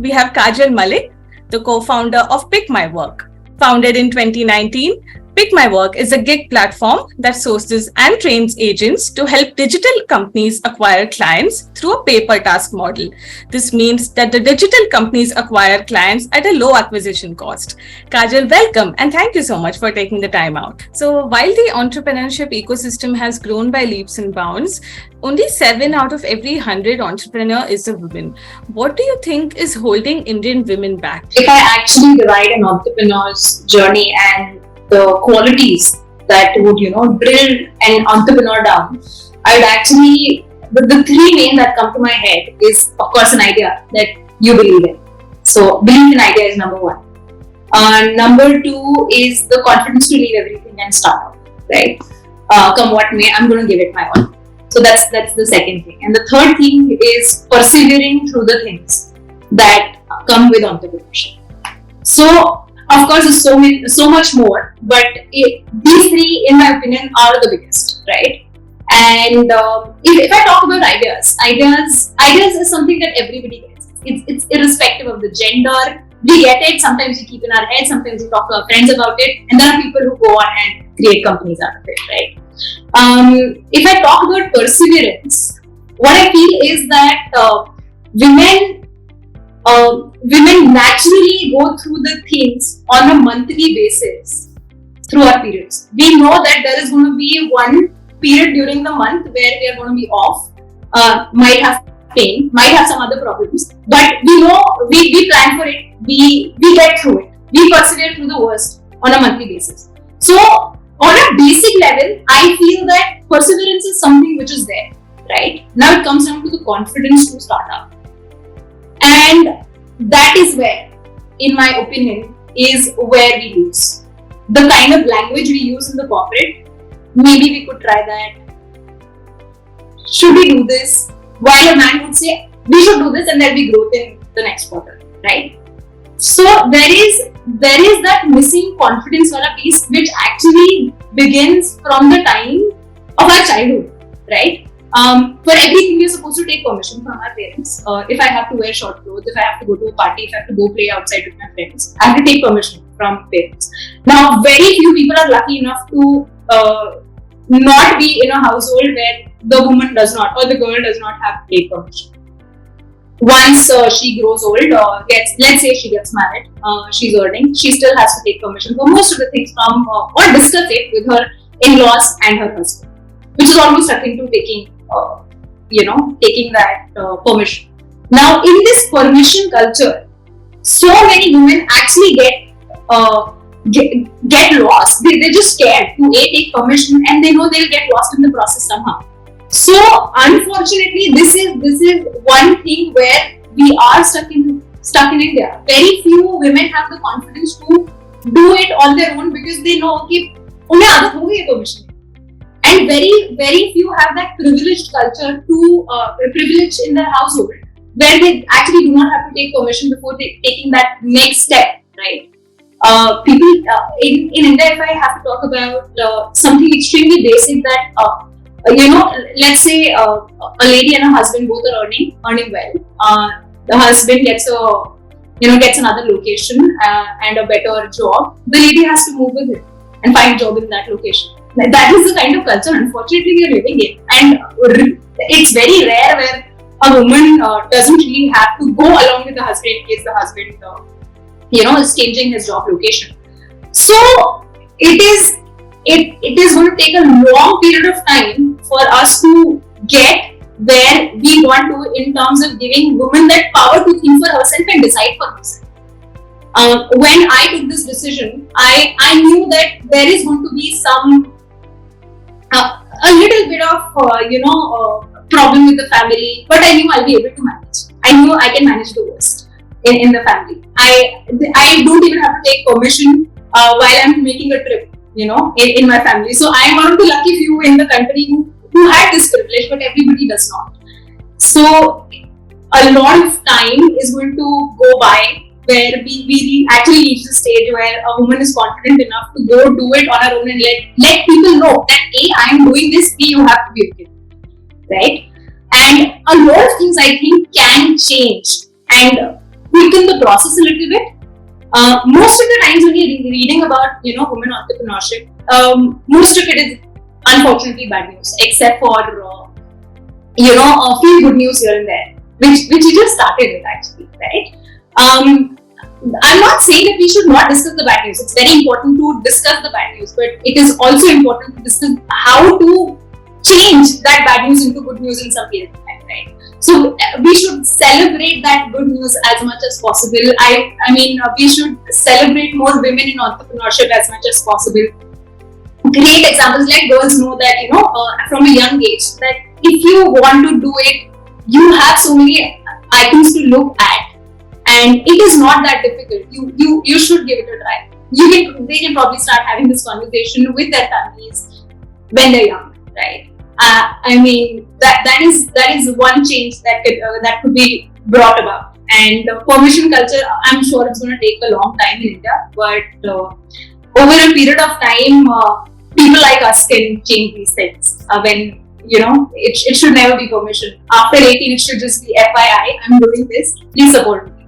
we have Kajal Malik, the co-founder of PickMyWork. Founded in 2019, PickMyWork is a gig platform that sources and trains agents to help digital companies acquire clients through a pay-per-task model. This means that the digital companies acquire clients at a low acquisition cost. Kajal, welcome and thank you so much for taking the time out. So while the entrepreneurship ecosystem has grown by leaps and bounds, only 7 out of every 100 entrepreneur is a woman. What do you think is holding Indian women back? If I actually divide an entrepreneur's journey and the qualities that would, drill an entrepreneur down, I would actually, the three names that come to my head is, of course, an idea that you believe in. So, belief in idea is number one. Number two is the confidence to leave everything and start out, right? Come what may, I'm going to give it my all. So that's the second thing. And the third thing is persevering through the things that come with entrepreneurship. So, of course, there's so much more, but these three, in my opinion, are the biggest, right? And if I talk about ideas is something that everybody gets. It's irrespective of the gender. We get it. Sometimes we keep in our head. Sometimes we talk to our friends about it. And there are people who go on and create companies out of it, right? If I talk about perseverance, what I feel is that women naturally go through the things on a monthly basis through our periods. We know that there is going to be one period during the month where we are going to be off, might have pain, might have some other problems, but we know we plan for it, we get through it, we persevere through the worst on a monthly basis. So on a basic level, I feel that perseverance is something which is there, right? Now it comes down to the confidence to start up. And that is where, in my opinion, is where we lose. The kind of language we use in the corporate, maybe we could try that. Should we do this? While a man would say, we should do this and there will be growth in the next quarter, right? So there is that missing confidence wala piece which actually begins from the time of our childhood, right? For everything we are supposed to take permission from our parents. If I have to wear short clothes, if I have to go to a party, if I have to go play outside with my friends, I have to take permission from parents. Now, very few people are lucky enough to not be in a household where the woman does not or the girl does not have to take permission. Once she grows old, let's say she gets married, she's earning, she still has to take permission for most of the things from or discuss it with her in-laws and her husband, which is almost akin to taking that permission. Now, in this permission culture, so many women actually get lost. They're just scared to take permission, and they know they'll get lost in the process somehow. So, unfortunately, this is one thing where we are stuck in India. Very few women have the confidence to do it on their own because they know कि उन्हें आदत हो गई permission. And very few have that privileged culture to privilege in their household where they actually do not have to take permission before taking that next step, right? People in India, if I have to talk about something extremely basic that let's say a lady and a husband both are earning well. The husband gets another location and a better job. The lady has to move with him and find a job in that location. That is the kind of culture, unfortunately, we are living in. And it's very rare where a woman doesn't really have to go along with the husband in case the husband, is changing his job location. So it is going to take a long period of time for us to get where we want to in terms of giving women that power to think for herself and decide for herself. When I took this decision, I knew that there is going to be a little bit of problem with the family, but I knew I'll be able to manage. I knew I can manage the worst in the family. I don't even have to take permission while I'm making a trip, in my family. So I'm one of the lucky few in the country who had this privilege, but everybody does not. So a lot of time is going to go by where we actually reach the stage where a woman is confident enough to go do it on her own and let people know that A, I am doing this, B, you have to be okay, right? And a lot of things I think can change, and quicken the process a little bit. Most of the times when you're reading about women entrepreneurship, most of it is unfortunately bad news, except for a few good news here and there, which you just started with actually, right? I'm not saying that we should not discuss the bad news. It's very important to discuss the bad news, but it is also important to discuss how to change that bad news into good news in some period of time, right? So we should celebrate that good news as much as possible. I mean, we should celebrate more women in entrepreneurship as much as possible. Great examples, like girls know that from a young age that if you want to do it, you have so many items to look at, and it is not that difficult. You should give it a try. They can probably start having this conversation with their families when they're young, right? I mean, that is one change that could be brought about. And permission culture, I'm sure it's going to take a long time in India, but over a period of time, people like us can change these things. When it should never be permission. After 18, it should just be FYI, I'm doing this. Please support me.